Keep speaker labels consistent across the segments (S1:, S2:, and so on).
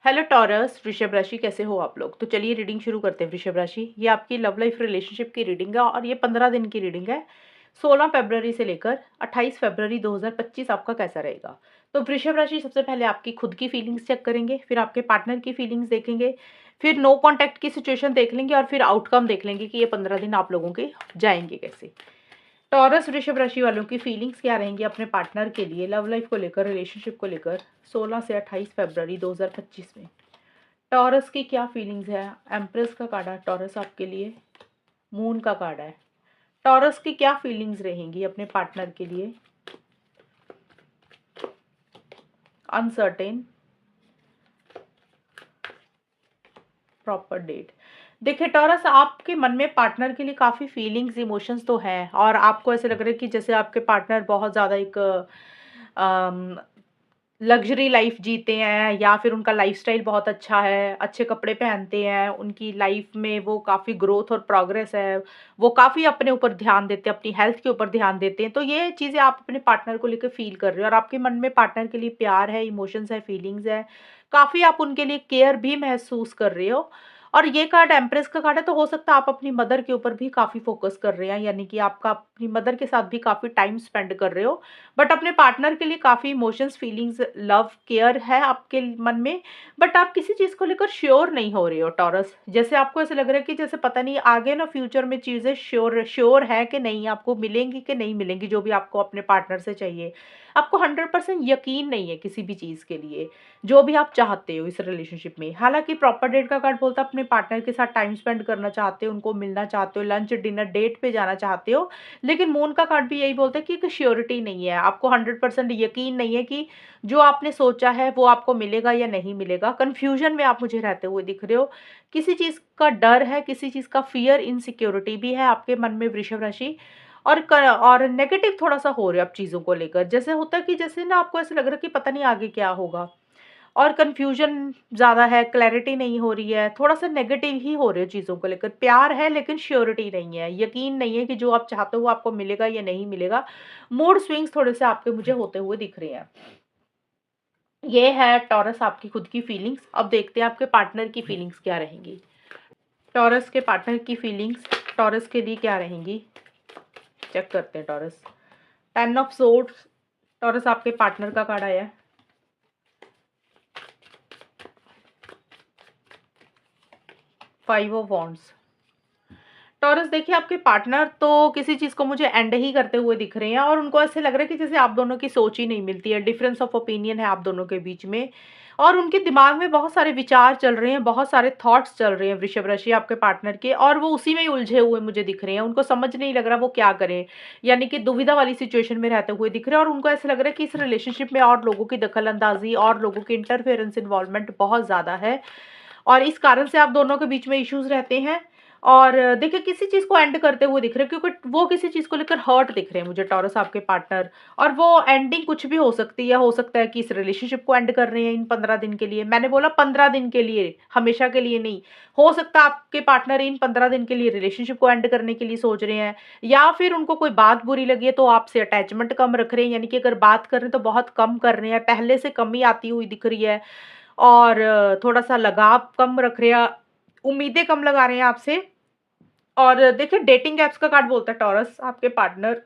S1: Hello taurus, वृषभ राशि कैसे हो आप लोग। तो चलिए रीडिंग शुरू करते हैं। वृषभ राशि, ये आपकी लव लाइफ रिलेशनशिप की रीडिंग है और ये 15 दिन की रीडिंग है। 16 फरवरी से लेकर 28 फरवरी 2025 आपका कैसा रहेगा। तो वृषभ राशि, सबसे पहले आपकी खुद की फीलिंग्स चेक करेंगे, फिर आपके पार्टनर की फीलिंग्स देखेंगे, फिर नो कॉन्टैक्ट की सिचुएशन देख लेंगे और फिर आउटकम देख लेंगे कि ये 15 दिन आप लोगों के जाएंगे कैसे। टॉरस वृषभ राशि वालों की फीलिंग्स क्या रहेंगी अपने पार्टनर के लिए, लव लाइफ को लेकर, रिलेशनशिप को लेकर 16 से 28 फरवरी 2025 में। टॉरस की क्या फीलिंग्स है। एम्प्रेस का कार्ड है टॉरस आपके लिए, मून का कार्ड है। टॉरस की क्या फीलिंग्स रहेंगी अपने पार्टनर के लिए। Uncertain, proper date. देखिए टॉरस, आपके मन में पार्टनर के लिए काफ़ी फीलिंग्स इमोशंस तो हैं और आपको ऐसे लग रहा है कि जैसे आपके पार्टनर बहुत ज़्यादा एक लग्ज़री लाइफ़ जीते हैं या फिर उनका लाइफ़स्टाइल बहुत अच्छा है, अच्छे कपड़े पहनते हैं, उनकी लाइफ़ में वो काफ़ी ग्रोथ और प्रोग्रेस है, वो काफ़ी अपने ऊपर ध्यान देते हैं, अपनी हेल्थ के ऊपर ध्यान देते हैं। तो ये चीज़ें आप अपने पार्टनर को लेकर फ़ील कर रहे हो और आपके मन में पार्टनर के लिए प्यार है, इमोशंस है, फीलिंग्स है, काफ़ी आप उनके लिए केयर भी महसूस कर रहे हो। और ये कार्ड एम्प्रेस का कार्ड है, तो हो सकता है आप अपनी मदर के ऊपर भी काफ़ी फ़ोकस कर रहे हैं, यानी कि आपका अपनी मदर के साथ भी काफ़ी टाइम स्पेंड कर रहे हो। बट अपने पार्टनर के लिए काफ़ी इमोशंस, फीलिंग्स, लव, केयर है आपके मन में। बट आप किसी चीज़ को लेकर श्योर नहीं हो रहे हो टॉरस। जैसे आपको ऐसे लग रहा है कि जैसे पता नहीं आगे ना फ्यूचर में चीज़ें श्योर श्योर है कि नहीं, आपको मिलेंगी कि नहीं मिलेंगी, जो भी आपको अपने पार्टनर से चाहिए। आपको 100% यकीन नहीं है किसी भी चीज़ के लिए, जो भी आप चाहते हो इस रिलेशनशिप में। हालाँकि प्रॉपर डेट का कार्ड बोलता है अपने पार्टनर के साथ टाइम स्पेंड करना चाहते हो, उनको मिलना चाहते हो, लंच, डिनर, डेट पे जाना चाहते हो। लेकिन मून का कार्ड भी यही बोलता है कि एक श्योरिटी नहीं है, आपको 100% यकीन नहीं है कि जो आपने सोचा है वो आपको मिलेगा या नहीं मिलेगा। कन्फ्यूजन में आप मुझे रहते हुए दिख रहे हो। किसी चीज़ का डर है, किसी चीज़ का फ़ियर, इनसिक्योरिटी भी है आपके मन में वृषभ राशि। और नेगेटिव थोड़ा-सा हो रहे हो आप चीज़ों को लेकर। जैसे होता है कि जैसे ना आपको ऐसा लग रहा है कि पता नहीं आगे क्या होगा और कन्फ्यूजन ज़्यादा है, क्लैरिटी नहीं हो रही है, थोड़ा-सा नेगेटिव ही हो रहे हो चीज़ों को लेकर। प्यार है लेकिन श्योरिटी नहीं है, यकीन नहीं है कि जो आप चाहते हो वो आपको मिलेगा या नहीं मिलेगा। मूड स्विंग्स थोड़े-से आपके मुझे होते हुए दिख रहे हैं। ये है टॉरस आपकी खुद की फीलिंग्स। अब देखते हैं आपके पार्टनर की फीलिंग्स क्या रहेंगी। टॉरस के पार्टनर की फीलिंग्स टॉरस के लिए क्या रहेंगी, चेक करते हैं टॉरस। 10 ऑफ सोर्ड्स, टॉरस आपके पार्टनर का कार्ड आया है। 5 ऑफ वॉन्ड्स। टॉरस, देखिए आपके पार्टनर तो किसी चीज़ को मुझे एंड ही करते हुए दिख रहे हैं और उनको ऐसे लग रहा है कि जैसे आप दोनों की सोच ही नहीं मिलती है, डिफरेंस ऑफ ओपिनियन है आप दोनों के बीच में। और उनके दिमाग में बहुत सारे विचार चल रहे हैं, बहुत सारे थॉट्स चल रहे हैं वृषभ राशि आपके पार्टनर के, और वो उसी में ही उलझे हुए मुझे दिख रहे हैं। उनको समझ नहीं लग रहा वो क्या करें, यानी कि दुविधा वाली सिचुएशन में रहते हुए दिख रहे हैं। और उनको ऐसा लग रहा है कि इस रिलेशनशिप में और लोगों की दखल अंदाजी और लोगों की इंटरफेरेंस, इन्वॉल्वमेंट बहुत ज़्यादा है और इस कारण से आप दोनों के बीच में इश्यूज रहते हैं। और देखिए किसी चीज़ को एंड करते हुए दिख रहे हैं, क्योंकि वो किसी चीज़ को लेकर हर्ट दिख रहे हैं मुझे टॉरस आपके पार्टनर। और वो एंडिंग कुछ भी हो सकती है, हो सकता है कि इस रिलेशनशिप को एंड कर रहे हैं इन 15 दिन के लिए। मैंने बोला 15 दिन के लिए, हमेशा के लिए नहीं। हो सकता है आपके पार्टनर इन 15 दिन के लिए रिलेशनशिप को एंड करने के लिए सोच रहे हैं, या फिर उनको कोई बात बुरी लगी है तो आपसे अटैचमेंट कम रख रहे हैं, यानी कि अगर बात कर रहे हैं तो बहुत कम कर रहे हैं, पहले से कमी आती हुई दिख रही है। और थोड़ा-सा लगाव कम रख रहे हैं, उम्मीदें कम लगा रहे हैं आपसे। और देखिए डेटिंग ऐप्स का कार्ड बोलता है टॉरस आपके पार्टनर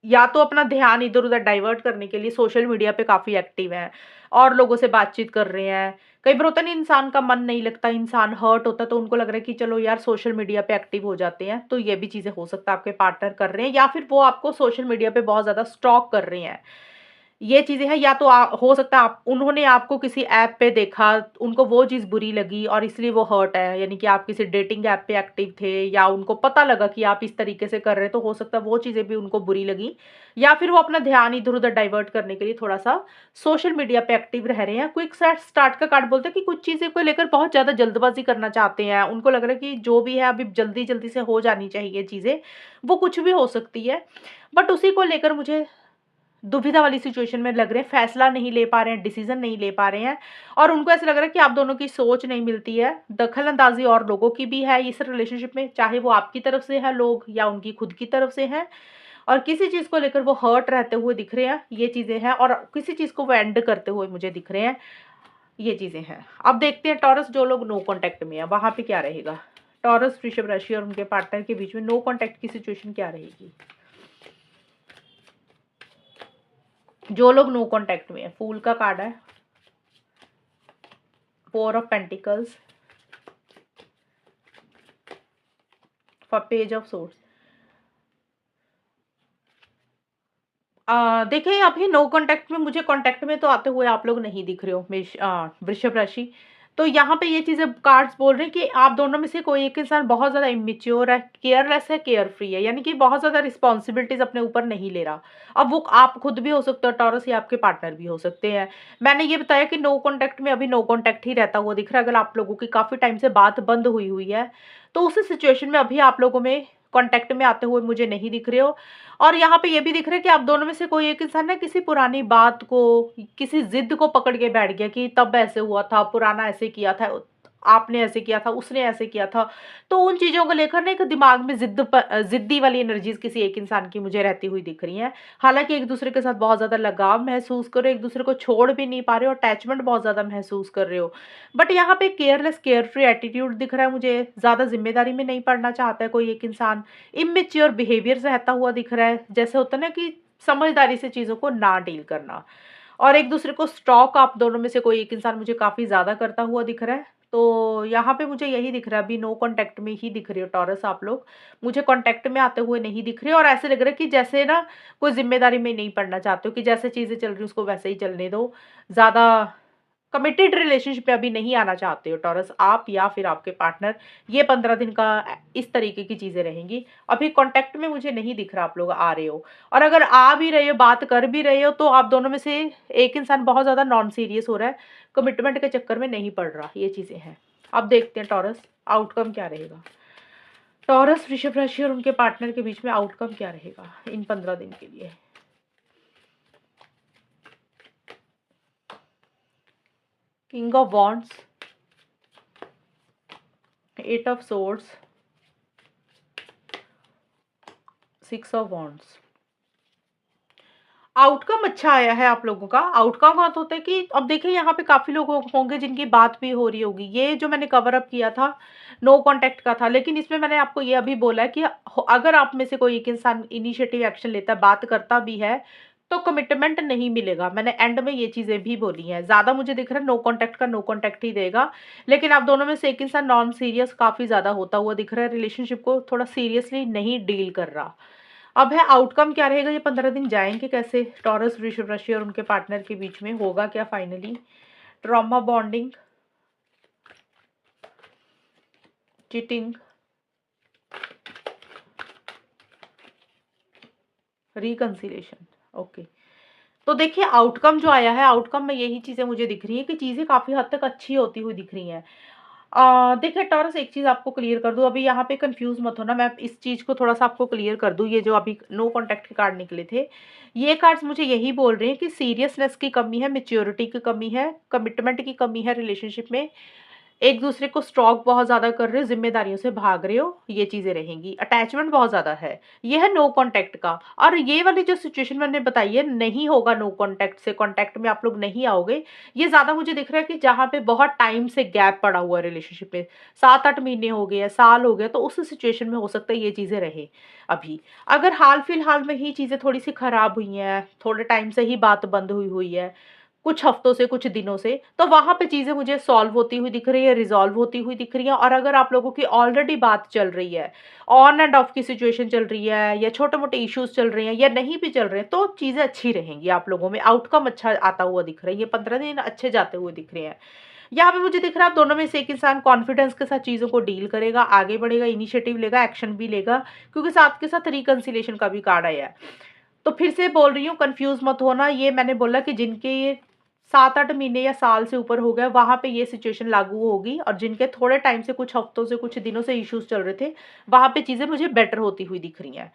S1: या तो अपना ध्यान इधर-उधर डाइवर्ट करने के लिए सोशल मीडिया पे काफ़ी एक्टिव हैं और लोगों से बातचीत कर रहे हैं। कई बार होता है ना, इंसान का मन नहीं लगता, इंसान हर्ट होता है तो उनको लग रहा है कि चलो यार सोशल मीडिया पे एक्टिव हो जाते हैं। तो ये भी चीज़ें हो सकता है आपके पार्टनर कर रहे हैं, या फिर वो आपको सोशल मीडिया पे बहुत ज़्यादा स्टॉक कर रहे हैं। ये चीज़ें हैं, या तो हो सकता है आप उन्होंने आपको किसी ऐप पे देखा, उनको वो चीज़ बुरी लगी और इसलिए वो हर्ट है, यानी कि आप किसी डेटिंग ऐप पे एक्टिव थे या उनको पता लगा कि आप इस तरीके से कर रहे हैं, तो हो सकता है वो चीज़ें भी उनको बुरी लगी, या फिर वो अपना ध्यान इधर-उधर डाइवर्ट करने के लिए थोड़ा-सा सोशल मीडिया पे एक्टिव रह रहे हैं। क्विक सेट स्टार्ट का कार्ड बोलता है कि कुछ चीज़ें को लेकर बहुत ज़्यादा जल्दबाज़ी करना चाहते हैं। उनको लग रहा है कि जो भी है अभी जल्दी-जल्दी से हो जानी चाहिए चीज़ें, वो कुछ भी हो सकती है। बट उसी को लेकर मुझे दुविधा वाली सिचुएशन में लग रहे हैं, फैसला नहीं ले पा रहे हैं, डिसीजन नहीं ले पा रहे हैं। और उनको ऐसा लग रहा है कि आप दोनों की सोच नहीं मिलती है। दखल-अंदाज़ी और लोगों की भी है इस रिलेशनशिप में, चाहे वो आपकी तरफ से है लोग या उनकी खुद की तरफ से हैं। और किसी चीज़ को लेकर वो हर्ट रहते हुए दिख रहे हैं, ये चीज़ें हैं, और किसी चीज़ को वो एंड करते हुए मुझे दिख रहे हैं। ये चीज़ें हैं। अब देखते हैं टॉरस जो लोग नो कॉन्टैक्ट में है वहाँ पे क्या रहेगा। टॉरस, वृषभ राशि और उनके पार्टनर के बीच में नो कॉन्टैक्ट की सिचुएशन क्या रहेगी। जो लोग नो कॉन्टैक्ट में है, फूल का कार्ड है, 4 of pentacles, page of swords. देखिए अभी नो कॉन्टैक्ट में, मुझे कॉन्टैक्ट में तो आते हुए आप लोग नहीं दिख रहे हो वृषभ राशि। तो यहाँ पे ये चीज़ें कार्ड्स बोल रहे हैं कि आप दोनों में से कोई एक इंसान बहुत ज़्यादा इमेच्योर है, केयरलेस है, केयर फ्री है, यानी कि बहुत ज़्यादा रिस्पॉन्सिबिलिटीज अपने ऊपर नहीं ले रहा। अब वो आप खुद भी हो सकते हो टॉरस, या आपके पार्टनर भी हो सकते हैं। मैंने ये बताया कि नो कॉन्टैक्ट में अभी नो कॉन्टैक्ट ही रहता हुआ दिख रहा है। अगर आप लोगों की काफ़ी टाइम से बात बंद हुई हुई है तो उस सिचुएशन में अभी आप लोगों में कॉन्टैक्ट में आते हुए मुझे नहीं दिख रहे हो। और यहाँ पे ये भी दिख रहा है कि आप दोनों में से कोई एक इंसान ना किसी पुरानी बात को, किसी ज़िद को पकड़ के बैठ गया कि तब ऐसे हुआ था, पुराना ऐसे किया था, आपने ऐसे किया था, उसने ऐसे किया था। तो उन चीज़ों को लेकर ना एक दिमाग में ज़िद्दी वाली एनर्जीज़ किसी एक इंसान की मुझे रहती हुई दिख रही हैं। हालाँकि एक-दूसरे के साथ बहुत ज़्यादा लगाव महसूस कर रहे हो, एक-दूसरे को छोड़ भी नहीं पा रहे हो, अटैचमेंट बहुत ज़्यादा महसूस कर रहे हो। बट यहाँ पे केयरलेस, केयरफ्री एटीट्यूड दिख रहा है मुझे, ज़्यादा ज़िम्मेदारी में नहीं पड़ना चाहता है कोई एक इंसान। इमैच्योर बिहेवियर रहता हुआ दिख रहा है, जैसे होता है ना कि समझदारी से चीज़ों को ना डील करना। और एक-दूसरे को स्टॉक आप दोनों में से कोई एक इंसान मुझे काफ़ी ज़्यादा करता हुआ दिख रहा है। तो यहाँ पे मुझे यही दिख रहा है, अभी नो कॉन्टैक्ट में ही दिख रहे हो टॉरस आप लोग। मुझे कॉन्टैक्ट में आते हुए नहीं दिख रहे और ऐसे लग रहा है कि जैसे ना कोई ज़िम्मेदारी में नहीं पड़ना चाहते हो, कि जैसे चीज़ें चल रही हैं उसको वैसे ही चलने दो। ज़्यादा कमिटेड रिलेशनशिप में अभी नहीं आना चाहते हो टॉरस, आप या फिर आपके पार्टनर। ये 15 दिन का इस तरीके की चीज़ें रहेंगी। अभी कॉन्टैक्ट में मुझे नहीं दिख रहा आप लोग आ रहे हो। और अगर आ भी रहे हो, बात कर भी रहे हो, तो आप दोनों में से एक इंसान बहुत ज़्यादा नॉन सीरियस हो रहा है, कमिटमेंट के चक्कर में नहीं पड़ रहा। ये चीज़ें हैं। अब देखते हैं टॉरस आउटकम क्या रहेगा। टॉरस, वृषभ राशि और उनके पार्टनर के बीच में आउटकम क्या रहेगा इन 15 दिन के लिए। King of wands, 8 of swords, 6 of wands. Outcome अच्छा आया है आप लोगों का। आउटकम बात होता है कि अब देखिए यहाँ पे काफ़ी लोग होंगे जिनकी बात भी हो रही होगी। ये जो मैंने कवर अप किया था, नो कॉन्टैक्ट का था, लेकिन इसमें मैंने आपको ये अभी बोला है कि अगर आप में से कोई एक इंसान इनिशिएटिव एक्शन लेता है, बात करता भी है, तो कमिटमेंट नहीं मिलेगा। मैंने एंड में ये चीज़ें भी बोली हैं। ज़्यादा मुझे दिख रहा है नो कॉन्टैक्ट का नो कॉन्टैक्ट ही देगा, लेकिन आप दोनों में से एक इंसान नॉन सीरियस काफ़ी ज़्यादा होता हुआ दिख रहा है, रिलेशनशिप को थोड़ा सीरियसली नहीं डील कर रहा। अब है आउटकम क्या रहेगा, ये 15 दिन जाएँगे कैसे? टॉरस, वृषभ राशि और उनके पार्टनर के बीच में होगा क्या finally? Trauma bonding, cheating, reconciliation. Okay. तो देखिए आउटकम जो आया है, आउटकम में यही चीज़ें मुझे दिख रही हैं कि चीज़ें काफ़ी हद तक अच्छी होती हुई दिख रही हैं। देखिए टॉरस, एक चीज़ आपको क्लियर कर दूँ, अभी यहाँ पे कंफ्यूज मत होना, मैं इस चीज़ को थोड़ा-सा आपको क्लियर कर दूँ। ये जो अभी नो कॉन्टैक्ट के कार्ड निकले थे, ये कार्ड्स मुझे यही बोल रहे हैं कि सीरियसनेस की कमी है, मैच्योरिटी की कमी है, कमिटमेंट की कमी है रिलेशनशिप में। एक-दूसरे को स्टॉक बहुत ज़्यादा कर रहे हो, ज़िम्मेदारियों से भाग रहे हो, ये चीज़ें रहेंगी। अटैचमेंट बहुत ज़्यादा है, ये है नो कॉन्टैक्ट का। और ये वाली जो सिचुएशन मैंने बताई है, नहीं होगा नो कॉन्टैक्ट से, कॉन्टैक्ट में आप लोग नहीं आओगे। ये ज़्यादा मुझे दिख रहा है कि जहाँ पे बहुत टाइम से गैप पड़ा हुआ है रिलेशनशिप में, 7-8 महीने हो गए या साल हो गया, तो उस सिचुएशन में हो सकता है ये चीज़ें रहे अभी। अगर हाल-फिलहाल में ही चीज़ें थोड़ी-सी खराब हुई हैं, थोड़े टाइम से ही बात बंद हुई हुई है, कुछ हफ्तों से, कुछ दिनों से, तो वहाँ पे चीज़ें मुझे सॉल्व होती हुई दिख रही है, रिज़ॉल्व होती हुई दिख रही है। और अगर आप लोगों की ऑलरेडी बात चल रही है, ऑन एंड ऑफ की सिचुएशन चल रही है, या छोटे-मोटे इश्यूज़ चल रहे हैं, या नहीं भी चल रहे हैं, तो चीज़ें अच्छी रहेंगी आप लोगों में, आउटकम अच्छा आता हुआ दिख रहा है। ये 15 दिन अच्छे जाते हुए दिख रहे हैं। यहाँ पे मुझे दिख रहा है आप दोनों में से एक इंसान कॉन्फिडेंस के साथ चीज़ों को डील करेगा, आगे बढ़ेगा, इनिशिएटिव लेगा, एक्शन भी लेगा, क्योंकि साथ के साथ रिकंसिलिएशन का भी कार्ड आया है। तो फिर से बोल रही हूँ, कन्फ्यूज़ मत होना, ये मैंने बोला कि जिनके ये 7-8 महीने या साल से ऊपर हो गया, वहाँ पे ये सिचुएशन लागू होगी, और जिनके थोड़े टाइम से, कुछ हफ्तों से, कुछ दिनों से इश्यूज़ चल रहे थे, वहाँ पे चीज़ें मुझे बेटर होती हुई दिख रही हैं।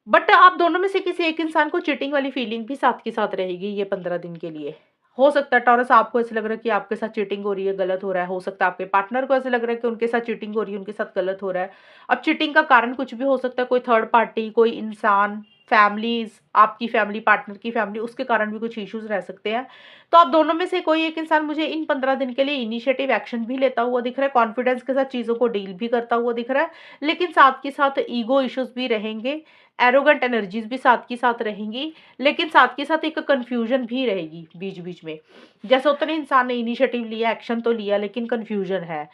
S1: बट आप दोनों में से किसी एक इंसान को चीटिंग वाली फीलिंग भी साथ के साथ रहेगी ये 15 दिन के लिए। हो सकता है टॉरस आपको ऐसा लग रहा है कि आपके साथ चीटिंग हो रही है, गलत हो रहा है। हो सकता है आपके पार्टनर को ऐसा लग रहा है कि उनके साथ चीटिंग हो रही है, उनके साथ गलत हो रहा है। अब चीटिंग का कारण कुछ भी हो सकता है, कोई थर्ड पार्टी, कोई इंसान, फैमिलीज़, आपकी फैमिली, पार्टनर की फैमिली, उसके कारण भी कुछ इश्यूज़ रह सकते हैं। तो आप दोनों में से कोई एक इंसान मुझे इन 15 दिन के लिए इनिशिएटिव एक्शन भी लेता हुआ दिख रहा है, कॉन्फिडेंस के साथ चीज़ों को डील भी करता हुआ दिख रहा है, लेकिन साथ के साथ ईगो इश्यूज़ भी रहेंगे, एरोगेंट एनर्जीज़ भी साथ की साथ रहेंगी, लेकिन साथ के साथ एक कन्फ्यूज़न भी रहेगी बीच-बीच में। जैसे होता है ना, इंसान ने इनिशिएटिव लिया, एक्शन तो लिया, लेकिन कन्फ्यूज़न है।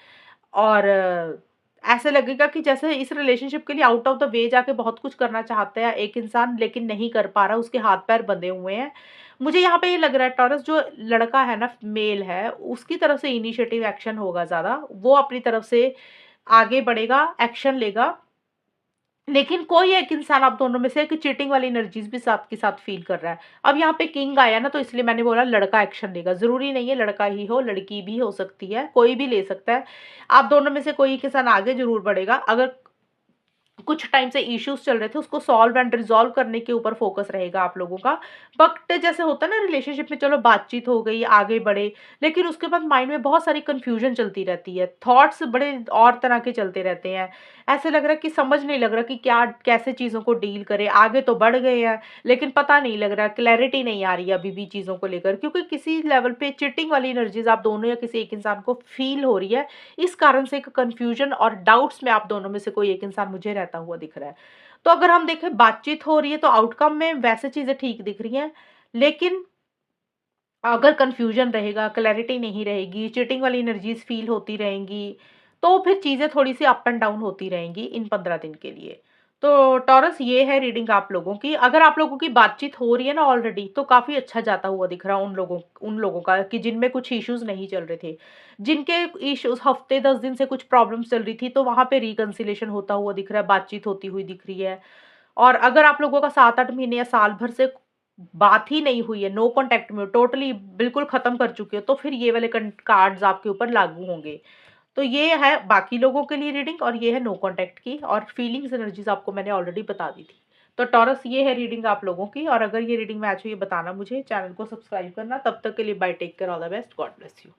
S1: और ऐसे लगेगा कि जैसे इस रिलेशनशिप के लिए आउट ऑफ द वे जाके बहुत कुछ करना चाहता है एक इंसान, लेकिन नहीं कर पा रहा, उसके हाथ-पैर बंधे हुए हैं। मुझे यहाँ पे ये लग रहा है टॉरस, जो लड़का है ना, मेल है, उसकी तरफ से इनिशिएटिव एक्शन होगा ज़्यादा। वो अपनी तरफ से आगे बढ़ेगा, एक्शन लेगा। लेकिन कोई एक इंसान आप दोनों में से एक चीटिंग वाली एनर्जीज़ भी साथ के साथ फ़ील कर रहा है। अब यहाँ पे किंग आया ना, तो इसलिए मैंने बोला लड़का एक्शन लेगा। ज़रूरी नहीं है लड़का ही हो, लड़की भी हो सकती है, कोई भी ले सकता है। आप दोनों में से कोई एक इंसान आगे ज़रूर बढ़ेगा। अगर कुछ टाइम से इश्यूज़ चल रहे थे, उसको सॉल्व एंड रिज़ॉल्व करने के ऊपर फ़ोकस रहेगा आप लोगों का। बट जैसे होता है ना, रिलेशनशिप में चलो बातचीत हो गई, आगे बढ़े, लेकिन उसके बाद माइंड में बहुत सारी कन्फ्यूज़न चलती रहती है। थॉट्स बड़े और तरह के चलते रहते हैं। ऐसे लग रहा है कि समझ नहीं लग रहा कि क्या कैसे चीज़ों को डील करें। आगे तो बढ़ गए हैं, लेकिन पता नहीं लग रहा, क्लैरिटी नहीं आ रही है अभी भी चीज़ों को लेकर, क्योंकि किसी लेवल पे चीटिंग वाली एनर्जीज़ आप दोनों या किसी एक इंसान को फ़ील हो रही है। इस कारण से एक कन्फ्यूजन और डाउट्स में आप दोनों में से कोई एक इंसान मुझे रहता हुआ दिख रहा है। तो अगर हम देखें, बातचीत हो रही है, तो आउटकम में वैसे चीज़ें ठीक दिख रही हैं, लेकिन अगर कन्फ्यूजन रहेगा, क्लैरिटी नहीं रहेगी, चीटिंग वाली एनर्जीज़ फ़ील होती रहेंगी, तो फिर चीज़ें थोड़ी-सी अप एंड डाउन होती रहेंगी इन 15 दिन के लिए। तो टॉरस, ये है रीडिंग आप लोगों की। अगर आप लोगों की बातचीत हो रही है ना ऑलरेडी, तो काफ़ी अच्छा जाता हुआ दिख रहा है उन लोगों का, कि जिनमें कुछ इश्यूज़ नहीं चल रहे थे। जिनके इश्यूज़ हफ़्ते 10 दिन से कुछ प्रॉब्लम्स चल रही थी, तो वहाँ पे रिकन्सिलिएशन होता हुआ दिख रहा है, बातचीत होती हुई दिख रही है। और अगर आप लोगों का 7-8 महीने या साल भर से बात ही नहीं हुई है, नो कॉन्टैक्ट में हो, टोटली बिल्कुल ख़त्म कर चुके हो, तो फिर ये वाले कार्ड्स आपके ऊपर लागू होंगे। तो ये है बाकी लोगों के लिए रीडिंग, और ये है नो कॉन्टैक्ट की, और फीलिंग्स एनर्जीज़ आपको मैंने ऑलरेडी बता दी थी। तो टॉरस, ये है रीडिंग आप लोगों की, और अगर ये रीडिंग मैच हुई है, बताना मुझे, चैनल को सब्सक्राइब करना। तब तक के लिए bye, take care, all the best, God bless you.